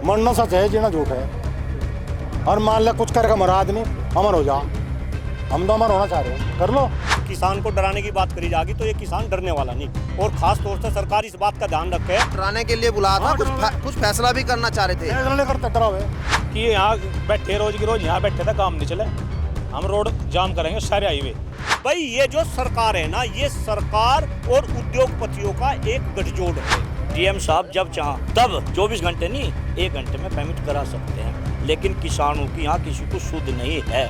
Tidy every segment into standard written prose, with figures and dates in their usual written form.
मरना सच है, जीना झूठ है। और मान लिया कुछ करके मरा आदमी, अमर हो जा। हम तो अमर होना चाह रहे हैं, कर लो। किसान को डराने की बात करी जाएगी तो ये किसान डरने वाला नहीं, और खास तौर से सरकार इस बात का ध्यान रखे। डराने के लिए बुलाया था, कुछ फैसला भी करना चाह रहे थे करते डरावे कि यहाँ बैठे रोज की रोज यहाँ बैठे थे, काम नहीं चले, हम रोड जाम करेंगे सारे हाईवे। भाई ये जो सरकार है ना, ये सरकार और उद्योगपतियों का एक गठजोड़ है। डीएम साहब जब चाह तब 24 घंटे नहीं, 1 घंटे में पेमेंट करा सकते हैं, लेकिन किसानों की यहाँ किसी को सुध नहीं है।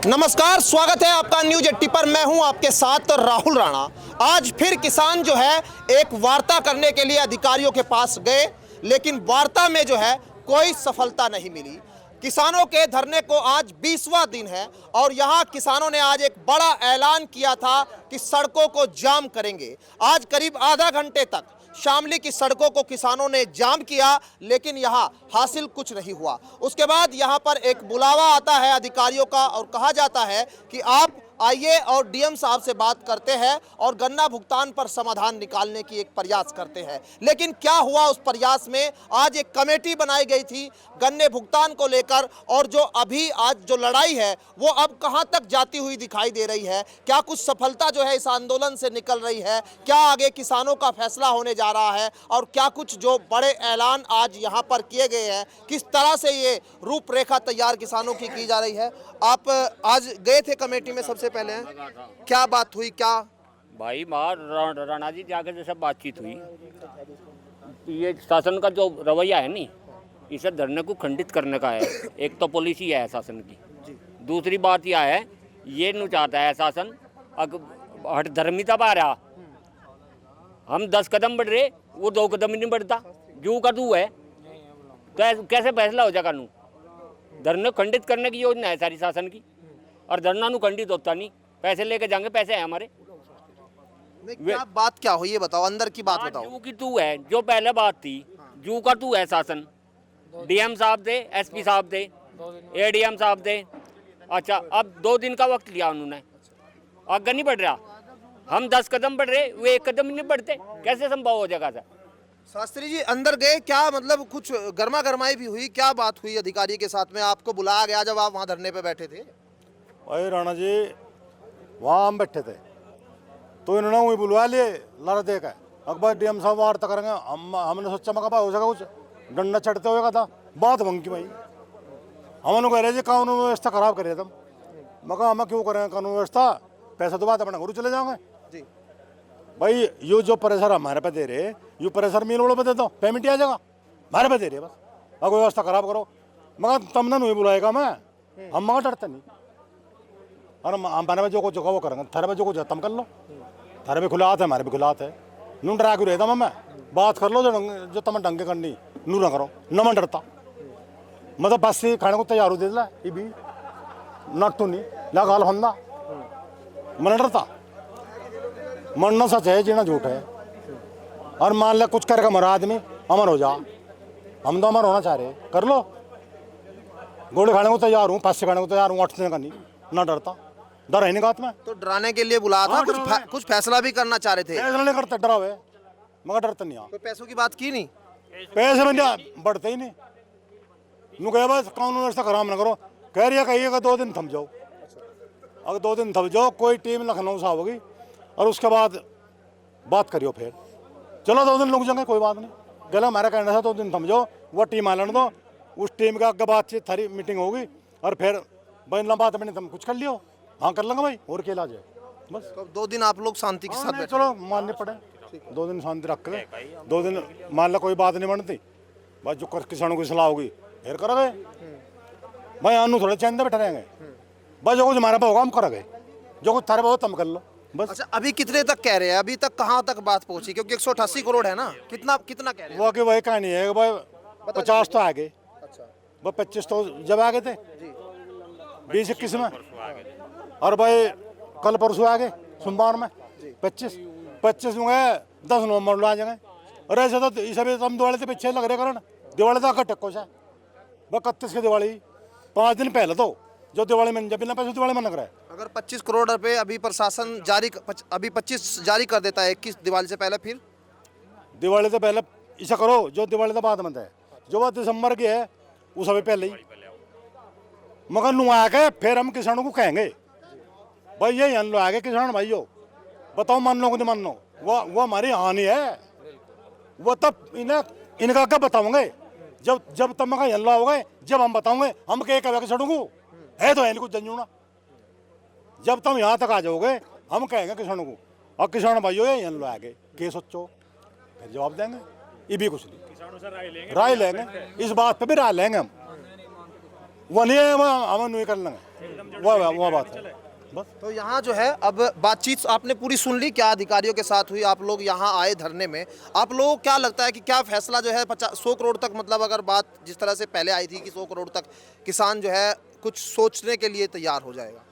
नमस्कार, स्वागत है आपका न्यूज 80 पर। मैं हूं आपके साथ राहुल राणा। आज फिर किसान जो है एक वार्ता करने के लिए अधिकारियों के पास गए, लेकिन वार्ता में जो है कोई सफलता नहीं मिली। किसानों के धरने को आज 20वां दिन है और यहां किसानों ने आज एक बड़ा ऐलान किया था कि सड़कों को जाम करेंगे। आज करीब आधा घंटे तक शामली की सड़कों को किसानों ने जाम किया, लेकिन यहां हासिल कुछ नहीं हुआ। उसके बाद यहां पर एक बुलावा आता है अधिकारियों का और कहा जाता है कि आप आइए और डीएम साहब से बात करते हैं और गन्ना भुगतान पर समाधान निकालने की एक प्रयास करते हैं। लेकिन क्या हुआ उस प्रयास में? आज एक कमेटी बनाई गई थी गन्ने भुगतान को लेकर, और जो अभी आज जो लड़ाई है वो अब कहां तक जाती हुई दिखाई दे रही है? क्या कुछ सफलता जो है इस आंदोलन से निकल रही है? क्या आगे किसानों का फैसला होने जा रहा है? और क्या कुछ जो बड़े ऐलान आज यहाँ पर किए गए हैं, किस तरह से ये रूपरेखा तैयार किसानों की जा रही है? आप आज गए थे कमेटी में, सबसे पहले क्या बात हुई? क्या भाई बाहर राणा जी जाकर जैसे बातचीत हुई, ये शासन का जो रवैया है नहीं, इसे धरने को खंडित करने का है। एक तो पॉलिसी है शासन की, दूसरी बात यह है ये नहीं चाहता है शासन हट धर्मिता पा रहा। हम 10 कदम बढ़ रहे, वो 2 कदम ही नहीं बढ़ता, जू का तू है, तो कैसे फैसला हो जाएगा? नू धरने खंडित करने की योजना है सारी शासन की, और धरना नु खंडित होता नहीं। पैसे लेके जाएंगे, पैसे हैं हमारे। क्या बात क्या हुई ये बताओ, अंदर की बात बताओ। जू की तू है, जो पहले बात थी जू का तू है शासन। डीएम साहब थे, एसपी साहब थे, एडीएम साहब थे। अच्छा, अब 2 दिन का वक्त लिया उन्होंने, आगे नहीं बढ़ रहा। हम 10 कदम बढ़ रहे, वो 1 कदम ही नहीं बढ़ते, कैसे संभव हो जाएगा? सर शास्त्री जी अंदर गए, क्या मतलब कुछ गर्मा गर्माई भी हुई? क्या बात हुई अधिकारी के साथ में? आपको बुलाया गया जब आप वहाँ धरने पे बैठे थे? भाई राणा जी वहाँ हम बैठे थे तो इन्होंने वही बुलवा लिए लड़ दे के अकबर डीएम साहब वार्ता करेंगे। हमने सोचा मका हो सका कुछ डंडा चढ़ते हुए का था बात मंगी भाई। हमने कह रहे जी कानून व्यवस्था खराब करे तुम। मका हम क्यों करें कानून व्यवस्था? पैसा तो बात अपने घर चले जाओगे जी। भाई यो जो प्रेशर हमारे पे दे रहे, यू प्रेशर मिल वालों पे दे दो, पेमेंट आ जाएगा। हमारे पे दे रहे बस, अगर व्यवस्था खराब करो। मगर तुमने नहीं बुलाएगा मैं, हम मगर डरते नहीं। और हमारे में जो कुछ होगा वो करेंगे, थारे में जो कुछ तुम कर लो। थारे में खुला हाथ है, हमारे भी खुला हाथ है। नू डरा क्यों रहता मैं? बात कर लो जो तुम ढंग करनी, नू ना करो। न मैं डरता, मतलब बस से खाने को तैयार हो दे ला ये भी नट्टू नहीं ला गाल फंदा। मैं डरता, मरना सच है, जीना झूठ है। और मान लिया कुछ करके मरा आदमी, अमर हो जा। हम तो अमर होना चाह रहे हैं, कर लो। गोली खाने को तैयार हूँ, फांसी खाने को तैयार हूँ, 8 दिन का नहीं, ना डरता। डर है नहीं बात में। तो डराने के लिए बुलाया था, कुछ फैसला भी करना चाह रहे थे? फैसला नहीं करते, डरा हुए मगर डरते नहीं। तो पैसों की बात की नहीं? पैसे में बढ़ते ही नहीं। नू कहे बस कानून व्यवस्था खराब ना करो। कह रही है कहिएगा 2 दिन थम जाओ। अगर 2 दिन थम जाओ, कोई टीम लखनऊ से होगी और उसके बाद बात करियो फिर। चलो 2 दिन रुक जाएंगे, कोई बात नहीं। गला हमारा कहना था 2 दिन थम जाओ, वो टीम आने दो, उस टीम का आगे बातचीत थारी मीटिंग होगी और फिर बैन बात में तुम कुछ कर लियो। हाँ कर लेंगे भाई, और क्या इलाज है बस। तो 2 दिन आप लोग शांति के साथ बैठे? चलो मानने पड़े, 2 दिन शांति रख के 2 दिन मान लो कोई बात नहीं बनती, बस जो किसानों की सलाह होगी फिर करोगे भाई। अनु थोड़े चैन बैठे रहेंगे, बस जो कुछ हमारे पास होगा हम करोगे, जो कुछ थारे पास तुम कर लो बस। अच्छा, अभी कितने तक कह रहे हैं? अभी तक कहाँ तक बात पहुंची? क्योंकि 188 करोड़ है ना, कितना कह रहे हैं? वो कि वही कहानी है भाई, 50 तो आ गए। अच्छा, वो 25 तो जब आ गए थे, 20-21 में, और भाई कल परसों आ गए सोमवार में 25 में गए, 10 नवंबर आ जाएंगे। और ऐसे तो इस अभी हम दिवाली से पीछे लग रहे कारण दिवाली तो आकर टक्को से वह 31 की दिवाली 5 दिन पहले तो जो दिवाली में जब बिना पैसे दिवाली में लग रहा है। अगर 25 करोड़ रुपए अभी प्रशासन अभी 25 जारी कर देता है 21 दिवाली से पहले, फिर दिवाली से पहले ऐसा करो जो दिवाली का बाद में है, जो बात दिसंबर की है उस अभी पहले ही मगर नुआ के फिर हम किसानों को कहेंगे भाई ये अन लो आगे किसान भाइयों बताओ मान लो कि नहीं मान लो, वो हमारी हानि है। वो तब इनका क्या बताओगे जब तब मगर अल्लाह हो गए, जब हम बताओगे हम क्या कहेंगे किसानों को है तो है नहीं कुछ जंजूना। जब तुम यहाँ तक आ जाओगे हम कहेंगे किसानों को और किसान भाइयों ये अन लो आगे के सोचो, फिर जवाब देंगे। ये भी कुछ नहीं, किसानों से राय लेंगे इस बात पे भी राय लेंगे हम, वो नहीं है हम नहीं कर लेंगे वो बात है बस। तो यहाँ जो है अब बातचीत आपने पूरी सुन ली, क्या अधिकारियों के साथ हुई, आप लोग यहाँ आए धरने में, आप लोगों को क्या लगता है कि क्या फैसला जो है 100 करोड़ तक, मतलब अगर बात जिस तरह से पहले आई थी कि 100 करोड़ तक किसान जो है कुछ सोचने के लिए तैयार हो जाएगा?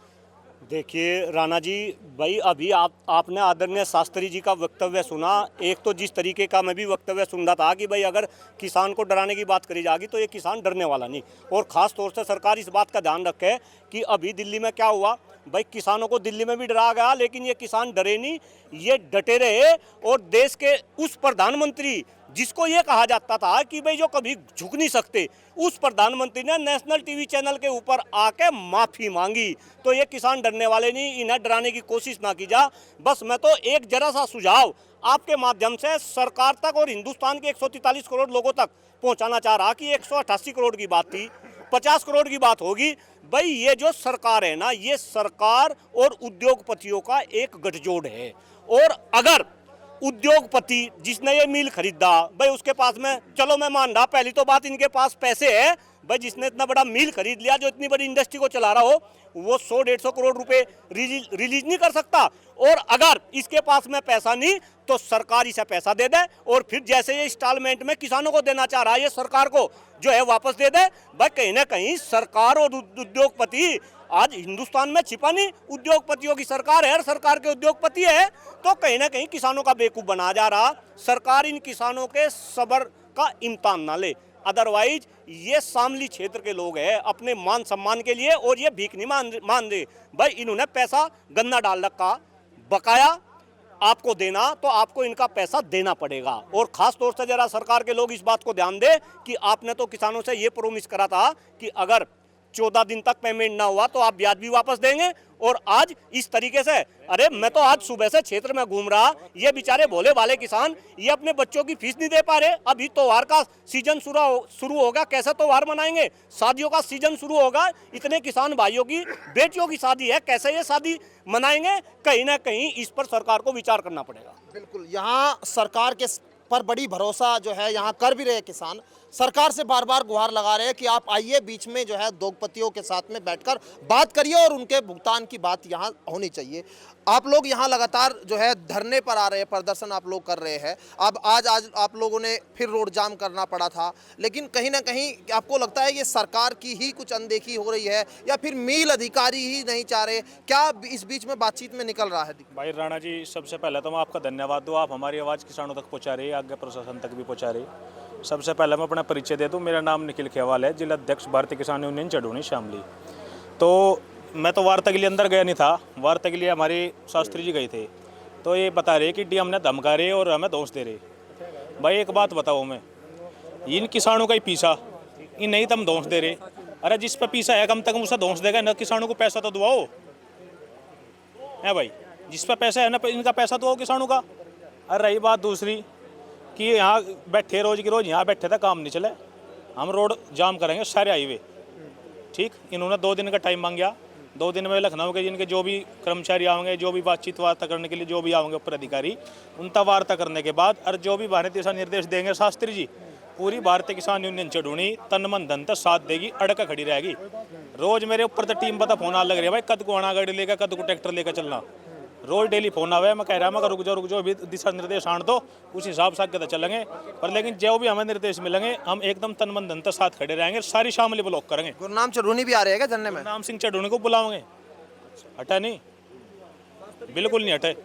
देखिए राणा जी भाई, अभी आपने आदरणीय शास्त्री जी का वक्तव्य सुना। एक तो जिस तरीके का मैं भी वक्तव्य सुन रहा था कि भाई अगर किसान को डराने की बात करी जाएगी तो ये किसान डरने वाला नहीं, और ख़ास तौर से सरकार इस बात का ध्यान रखे कि अभी दिल्ली में क्या हुआ भाई, किसानों को दिल्ली में भी डरा गया लेकिन ये किसान डरे नहीं, ये डटे रहे। और देश के उस प्रधानमंत्री जिसको ये कहा जाता था कि भाई जो कभी झुक नहीं सकते, उस प्रधानमंत्री ने नेशनल टीवी चैनल के ऊपर आके माफ़ी मांगी। तो ये किसान डरने वाले नहीं, इन्हें डराने की कोशिश ना की जा। बस मैं तो एक जरा सा सुझाव आपके माध्यम से सरकार तक और हिंदुस्तान के 143 करोड़ लोगों तक पहुंचाना चाह रहा कि 188 करोड़ की बात थी, 50 करोड़ की बात होगी। भाई ये जो सरकार है ना, ये सरकार और उद्योगपतियों का एक गठजोड़ है। और अगर उद्योगपति जिसने ये मिल खरीदा भाई उसके पास में, चलो मैं मान रहा पहली तो बात इनके पास पैसे है भाई, जिसने इतना बड़ा मिल खरीद लिया, जो इतनी बड़ी इंडस्ट्री को चला रहा हो, वो 100-150 करोड़ रुपए रिलीज नहीं कर सकता। और अगर इसके पास में पैसा नहीं तो सरकार इसे पैसा दे दे और फिर जैसे ये इंस्टॉलमेंट में किसानों को देना चाह रहा है, ये सरकार को जो है वापस दे दे। भाई कहीं ना कहीं सरकार और उद्योगपति, आज हिंदुस्तान में छिपा नहीं उद्योगपतियों की सरकार है और सरकार के उद्योगपति है, तो कहीं ना कहीं किसानों का बेवकूफ बना जा रहा। सरकार इन किसानों के सब्र का इम्तिहान ना ले, अदरवाइज ये शामली क्षेत्र के लोग हैं अपने मान सम्मान के लिए, और ये भीख नहीं मान रहे भाई, इन्होंने पैसा गन्ना डाल रखा, बकाया आपको देना तो आपको इनका पैसा देना पड़ेगा। और खास तौर से जरा सरकार के लोग इस बात को ध्यान दे कि आपने तो किसानों से ये प्रोमिस करा था कि अगर 14 दिन तक पेमेंट ना हुआ तो आप ब्याज भी वापस देंगे, और आज इस तरीके से, अरे मैं तो आज सुबह से क्षेत्र में घूम रहा, ये बेचारे भोले भाले किसान ये अपने बच्चों की फीस नहीं दे पा रहे। अभी त्योहार का सीजन शुरू होगा, कैसे त्योहार मनाएंगे, शादियों का सीजन शुरू होगा, इतने किसान भाइयों की बेटियों की शादी है, कैसे ये शादी मनाएंगे? कहीं ना कहीं इस पर सरकार को विचार करना पड़ेगा। बिल्कुल, यहाँ सरकार के पर बड़ी भरोसा जो है यहाँ कर भी रहे किसान, सरकार से बार बार गुहार लगा रहे हैं कि आप आइए बीच में जो है उद्योगपतियों के साथ में बैठकर बात करिए और उनके भुगतान की बात यहाँ होनी चाहिए। आप लोग यहाँ लगातार जो है धरने पर आ रहे हैं, प्रदर्शन आप लोग कर रहे हैं। अब आज आप लोगों ने फिर रोड जाम करना पड़ा था, लेकिन कहीं ना कहीं आपको लगता है ये सरकार की ही कुछ अनदेखी हो रही है या फिर मिल अधिकारी ही नहीं चाह रहे, क्या इस बीच में बातचीत में निकल रहा है? भाई राणा जी, सबसे पहले तो मैं आपका धन्यवाद दूँ, आप हमारी आवाज़ किसानों तक पहुँचा रही है, आगे प्रशासन तक भी पहुँचा रही है। सबसे पहले मैं अपना परिचय दे दूँ, मेरा नाम निखिल खेवाल है, जिला अध्यक्ष भारतीय किसान यूनियन चढ़ूनी शामली। तो मैं तो वार्ता के लिए अंदर गया नहीं था, वार्ता के लिए हमारे शास्त्री जी गए थे, तो ये बता रहे कि डीएम ने धमका रहे और हमें दोष दे रहे। भाई एक बात बताओ, मैं इन किसानों का ही पीसा, इन नहीं तो हम दोष दे रहे। अरे जिस पर पीसा है कम तक उसे दोष देगा ना, किसानों को पैसा तो दुआओ है भाई, जिस पर पैसा है ना इनका पैसा दुआओ किसानों का। अरे रही बात दूसरी कि यहाँ बैठे रोज की रोज यहाँ बैठे था, काम नहीं चले, हम रोड जाम करेंगे सारे हाईवे, ठीक। इन्होंने 2 दिन का टाइम मांगा, 2 दिन में लखनऊ के जिनके जो भी कर्मचारी आएंगे, जो भी बातचीत वार्ता करने के लिए जो भी आएंगे ऊपर अधिकारी, उनका वार्ता करने के बाद और जो भी भारतीय दिशा निर्देश देंगे शास्त्री जी, पूरी भारतीय किसान यूनियन चढ़ूनी तन मन धन तक साथ देगी, अड़का खड़ी रहेगी। रोज मेरे ऊपर तो टीम पता फोन आ लग रही है भाई, कद को आना गाड़ी लेकर, कद को ट्रैक्टर लेकर चलना, रोज डेली फोन आवे। मैं कह रहा मैं रुक जाओ अभी दिशा निर्देश आन दो, उस हिसाब से आगे चलेंगे। पर लेकिन जो भी हमें निर्देश मिलेंगे हम एकदम तन मन धन तक साथ खड़े रहेंगे, सारी शामिल ब्लॉक करेंगे। गुरनाम चढ़ूनी भी आ रहे हैं जनने में? नाम सिंह चढ़ूनी को बुलाओगे, हटा नहीं, बिल्कुल नहीं हटे।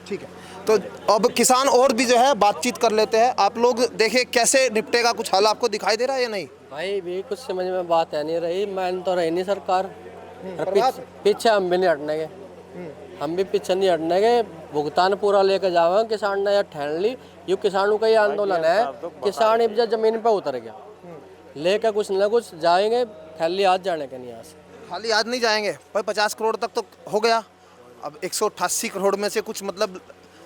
ठीक है, तो अब किसान और भी जो है बातचीत कर लेते हैं। आप लोग देखें कैसे निपटेगा, कुछ हल आपको दिखाई दे रहा है या नहीं? भाई भी कुछ समझ में बात है नहीं रही, मान तो रही नहीं सरकार, पीछे हम भी नहीं हटने के। हम भी पीछे नहीं हटने के, भुगतान पूरा लेके जाओगे। किसान ने यह ठान ली, ये किसानों का ही आंदोलन है। किसान इब जमीन पे उतर गया, लेके कुछ न कुछ जाएंगे, खाली हाथ जाने के नहीं यहाँ से। खाली आज नहीं जाएंगे भाई। 50 करोड़ तक तो हो गया, अब 188 करोड़ में से कुछ मतलब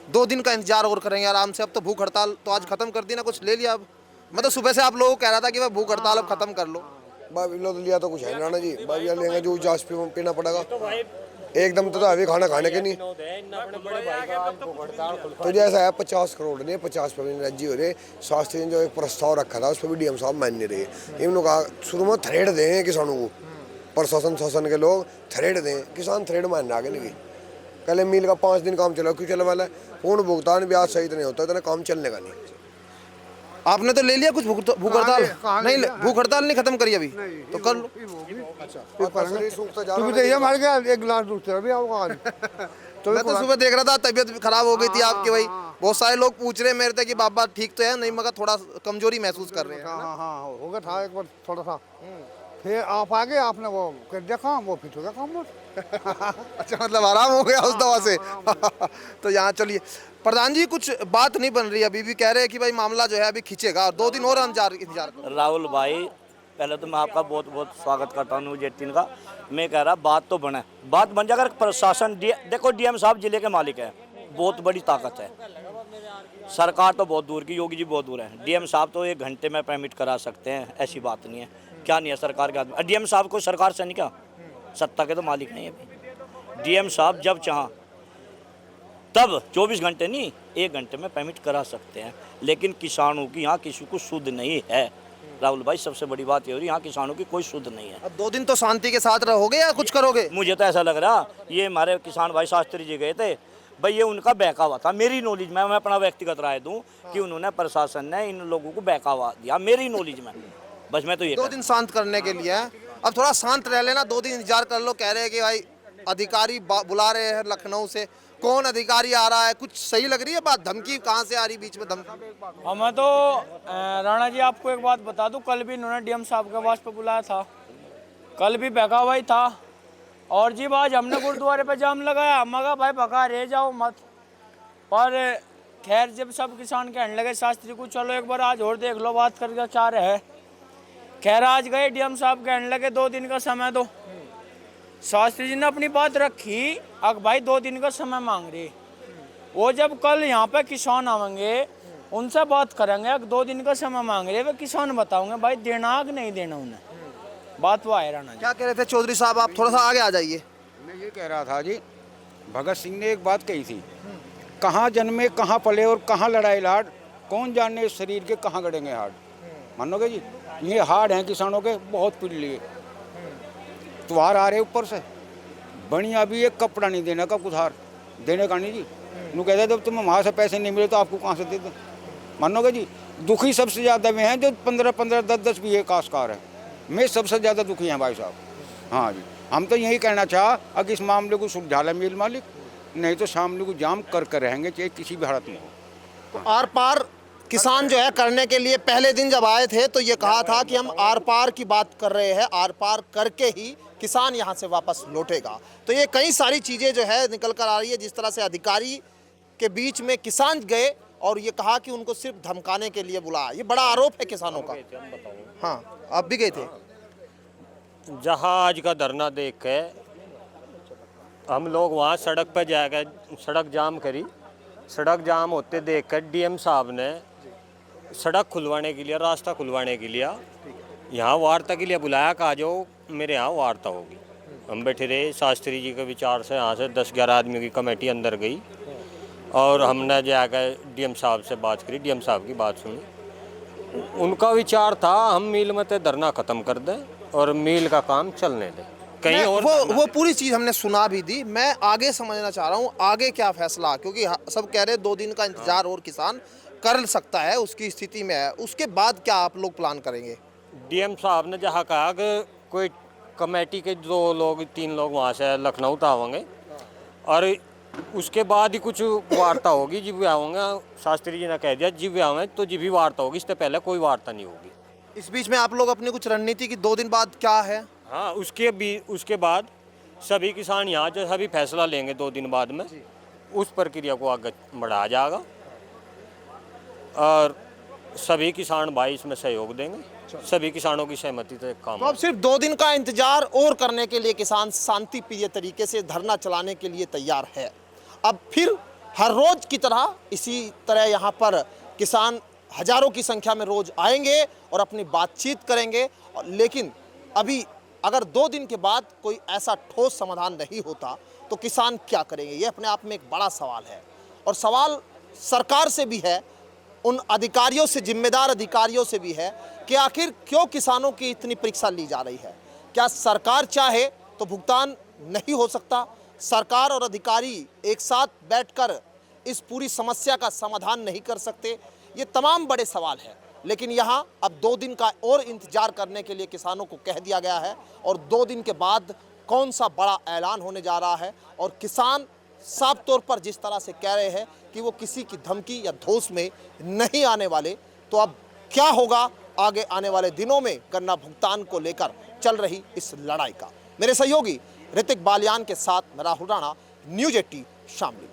2 दिन का इंतजार और करेंगे आराम से। अब तो भूख हड़ताल तो आज खत्म कर दी ना, कुछ ले लिया। अब मतलब सुबह से आप लोगों को कह रहा था कि भाई भूख हड़ताल अब खत्म कर लो। बाबीलो तो लिया तो कुछ है ना जी, बाबिया लेंगे जो जांच पे पीना पड़ेगा। एकदम तो अभी खाना खाने के नहीं। तो जैसा है 50 करोड़ ने 50 पे राजी हो रहे। शास्त्री ने जो एक प्रस्ताव रखा था उस पर भी डीएम साहब मान नहीं रहे। इन लोग शुरू में थ्रेड दें किसानों को, प्रशासन शासन के लोग थ्रेड दें, किसान थ्रेड मान आगे नहीं। कल मिल का 5 दिन काम चला, क्यों चलने वाला है? पूर्ण भुगतान ब्याज सहित नहीं होता, इतना काम चलने का नहीं। आपने तो ले लिया कुछ भूख हड़ताल? नहीं, भूख हड़ताल नहीं खत्म करी अभी, तो कर लो। मार गया 1 गिलास दूध तेरा भी आओगा। तो मैं तो सुबह देख रहा था तबीयत खराब हो गई थी आपकी भाई। बहुत सारे लोग पूछ रहे मेरे से कि बाबा ठीक तो है? नहीं, मगर थोड़ा कमजोरी महसूस कर रहे हैं। हाँ हो गया था एक बार थोड़ा सा, फिर आप आगे आपने वो कर दिया काम, वो फिर हो गया काम। अच्छा, मतलब आराम हो गया उस दवा से। तो यहाँ चलिए प्रधान जी, कुछ बात नहीं बन रही अभी भी, कह रहे हैं कि भाई मामला जो है अभी खींचेगा और 2 दिन और इंतजार। राहुल भाई, पहले तो मैं आपका बहुत बहुत स्वागत करता हूँ न्यूज़ 18 का। मैं कह रहा बात तो बने, बात बन जाए। अगर प्रशासन देखो, डीएम साहब जिले के मालिक है, बहुत बड़ी ताकत है। सरकार तो बहुत दूर की, योगी जी बहुत दूर है। डीएम साहब तो 1 घंटे में परमिट करा सकते हैं, ऐसी बात नहीं है। क्या नहीं है सरकार के आदमी? डीएम साहब को सरकार से नहीं, क्या सत्ता के तो मालिक नहीं है। डीएम साहब जब चाह तब 24 घंटे नहीं, 1 घंटे में परमिट करा सकते हैं। लेकिन किसानों की यहाँ किसी को सुध नहीं है राहुल भाई, सबसे बड़ी बात ये हो रही है, यहाँ किसानों की कोई सुध नहीं है। अब 2 दिन तो शांति के साथ रहोगे या कुछ करोगे? मुझे तो ऐसा लग रहा, ये हमारे किसान भाई शास्त्री जी गए थे भाई, ये उनका बहकावा था। मेरी नॉलेज में, मैं अपना व्यक्तिगत राय दूं कि उन्होंने, प्रशासन ने इन लोगों को बहकावा दिया, मेरी नॉलेज में। बस मैं तो ये 2 दिन शांत करने के लिए है। अब थोड़ा शांत रह लेना, 2 दिन इंतजार कर लो। कह रहे हैं कि भाई अधिकारी बुला रहे हैं लखनऊ से, कौन अधिकारी आ रहा है? कुछ सही लग रही है बात? धमकी कहाँ से आ रही बीच में? धमकी हमें तो राणा जी, आपको एक बात बता दूं, कल भी इन्होंने डीएम साहब के आवास पे बुलाया था, कल भी बहकावा ही था। और जी आज हमने गुरुद्वारे पे जाम लगाया, मगा भाई भगा रह जाओ मत। पर खैर, जब सब किसान कहने लगे शास्त्री को चलो एक बार आज और देख लो बात करके क्या रहे। खैर आज गए, डीएम साहब कहने लगे 2 दिन का समय दो। शास्त्री जी ने अपनी बात रखी, अब भाई 2 दिन का समय मांग रही। वो जब कल यहाँ पे किसान आवेंगे, उनसे बात करेंगे। अब 2 दिन का समय मांग रहे, वे किसान बताओगे भाई देना कि नहीं देना उन्हें। बात वो है राणा जी। क्या कह रहे थे चौधरी साहब? आप थोड़ा सा आगे आ जाइए। मैं ये कह रहा था जी, भगत सिंह ने एक बात कही थी, कहाँ जन्मे कहाँ पले और कहाँ लड़ाई लाड, कौन जाने इस शरीर के कहाँ गड़ेंगे हाड। मानोगे जी, ये हाड हैं किसानों के, बहुत पीड़ लिए। त्योहार आ रहे ऊपर से, बढ़िया अभी एक कपड़ा नहीं देने का, कुछ हार देने का नहीं जी। नू कहते जब तुम्हें वहाँ से पैसे नहीं मिले तो आपको कहाँ से दे दें। मानोगे जी, दुखी सबसे ज़्यादा वे हैं जो 15-15, 10-10 बीघे काश्तकार है। मैं सबसे ज़्यादा दुखी हैं भाई साहब। हाँ जी, हम तो यही कहना चाह, अगर इस मामले को सुलझा ले मिल मालिक, नहीं तो मामले को जाम कर रहेंगे, चाहे किसी भी हालत में हो। तो आर पार किसान जो है करने के लिए पहले दिन जब आए थे तो ये कहा था कि हम आर पार की बात कर रहे हैं, आर पार करके ही किसान यहाँ से वापस लौटेगा। तो ये कई सारी चीज़ें जो है निकल कर आ रही है। जिस तरह से अधिकारी के बीच में किसान गए और ये कहा कि उनको सिर्फ धमकाने के लिए बुलाया, ये बड़ा आरोप है किसानों का। हाँ, आप भी गए थे? जहाँ आज का धरना देख के हम लोग वहाँ सड़क पर जाकर सड़क जाम करी। सड़क जाम होते देख कर डीएम साहब ने सड़क खुलवाने के लिए, रास्ता खुलवाने के लिए यहाँ वार्ता के लिए बुलाया। कहा जो मेरे यहाँ वार्ता होगी। हम बैठे रहे, शास्त्री जी के विचार से यहाँ से 10-11 आदमियों की कमेटी अंदर गई और हमने जाकर डीएम साहब से बात करी, डीएम साहब की बात सुनी। उनका विचार था हम मिल में तो धरना ख़त्म कर दें और मिल का काम चलने दें, कहीं और वो पूरी चीज़ हमने सुना भी दी। मैं आगे समझना चाह रहा हूँ आगे क्या फैसला, क्योंकि सब कह रहे 2 दिन का इंतजार और किसान कर सकता है, उसकी स्थिति में है। उसके बाद क्या आप लोग प्लान करेंगे? डीएम साहब ने जहाँ कहा कि कोई कमेटी के 2 लोग 3 लोग वहाँ से लखनऊ तक आवेंगे और उसके बाद ही कुछ वार्ता होगी। जब भी आवेंगे, शास्त्री जी ने कह दिया जब भी आवेंगे तो जब भी वार्ता होगी, इससे पहले कोई वार्ता नहीं होगी। इस बीच में आप लोग अपनी कुछ रणनीति की 2 दिन बाद क्या है? हाँ, उसके बाद सभी किसान यहाँ जो सभी फैसला लेंगे 2 दिन बाद में, उस प्रक्रिया को आगे बढ़ाया जाएगा और सभी किसान भाई इसमें सहयोग देंगे, सभी किसानों की सहमति से काम। तो अब सिर्फ 2 दिन का इंतजार और करने के लिए किसान शांति प्रिय तरीके से धरना चलाने के लिए तैयार है। अब फिर हर रोज की तरह इसी तरह यहाँ पर किसान हजारों की संख्या में रोज आएंगे और अपनी बातचीत करेंगे। लेकिन अभी अगर 2 दिन के बाद कोई ऐसा ठोस समाधान नहीं होता तो किसान क्या करेंगे, ये अपने आप में एक बड़ा सवाल है। और सवाल सरकार से भी है, उन अधिकारियों से, जिम्मेदार अधिकारियों से भी है कि आखिर क्यों किसानों की इतनी परीक्षा ली जा रही है। क्या सरकार चाहे तो भुगतान नहीं हो सकता? सरकार और अधिकारी एक साथ बैठकर इस पूरी समस्या का समाधान नहीं कर सकते? ये तमाम बड़े सवाल हैं। लेकिन यहाँ अब 2 दिन का और इंतजार करने के लिए किसानों को कह दिया गया है और 2 दिन के बाद कौन सा बड़ा ऐलान होने जा रहा है। और किसान साफ तौर पर जिस तरह से कह रहे हैं कि वो किसी की धमकी या धोस में नहीं आने वाले, तो अब क्या होगा आगे आने वाले दिनों में गन्ना भुगतान को लेकर चल रही इस लड़ाई का। मेरे सहयोगी ऋतिक बालियान के साथ मैं राहुल राणा, न्यूज़ 18 शामली।